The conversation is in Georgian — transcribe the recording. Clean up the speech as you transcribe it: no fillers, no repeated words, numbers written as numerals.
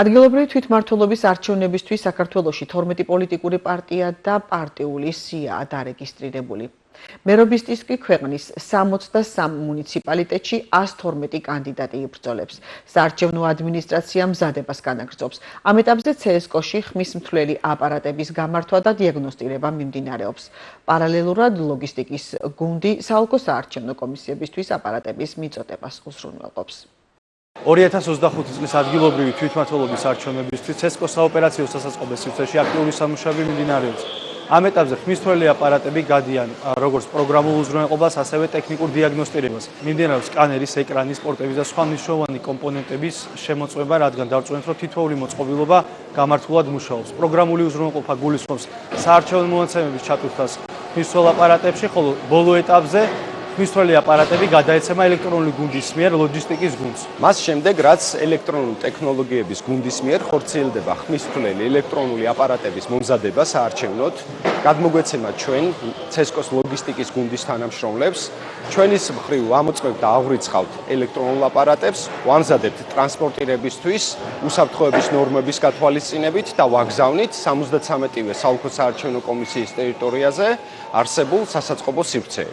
ადგილობრივი თვითმმართველობის არჩევნებისთვის საქართველოში 12 პოლიტიკური პარტია და პარტიული სიაა დარეგისტრირებული. მერობის კი ქვეყნის 63 მუნიციპალიტეტში 112 კანდიდატი იბრძოლებს. საარჩევნო ადმინისტრაცია მზადებას განაგრძობს. ამ ეტაპზე CSKO-ში ხმის მთლელი აპარატების გამართვა და დიაგნოსტირება მიმდინარეობს. პარალელურად ლოგისტიკის გუნდი საოლქო საარჩევნო კომისიებისთვის აპარატების მიწოდებას უზრუნველყოფს. 2025 წლის ადგილობრივი თვითმმართველობის არჩევნებისთვის CSKO საოპერაციო სასაწყობე სივრცეში აქტიური სამუშაოები მიმდინარეობს. ამ ეტაპზე ხმისთვრელი აპარატები გადიან როგორც პროგრამულ უზრუნველყოფას, ასევე ტექნიკურ დიაგნოსტირებას. მიმდინარეობს სკანერის, ეკრანის, პორტების და სხვა მნიშვნელოვანი კომპონენტების შემოწმება, რადგან დავწუნეთ, რომ თითოეული მოწყობილობა გამართულად მუშაობს. პროგრამული უზრუნველყოფა გულისხმობს საარჩევნო მონაცემების ჩატვირთვას ხმისთვრელ აპარატებში, ხოლო ბოლო ეტაპზე ხმისთვრელი აპარატები გადაეცემა ელექტრონული გუნდის მიერ ლოჯისტიკის გუნდს. მას შემდეგ, რაც ელექტრონული ტექნოლოგიების გუნდის მიერ ხორციელდება ხმისთვრელი ელექტრონული აპარატების მომზადება საარჩევნოდ, გადმოგვეცემა ჩვენ CSKO-s ლოგისტიკის გუნდის თანამშრომლებს, ჩვენის მხრივ ამოწმებთ და აღვრიცხავთ ელექტრონულ აპარატებს, ვამზადებთ ტრანსპორტირებისთვის, უსაფრთხოების ნორმების გათვალისწინებით და ვაგზავნით 73-ვე საოლქო საარჩევნო კომისიის ტერიტორიაზე არსებულ სასაწყობო სივრცეებს.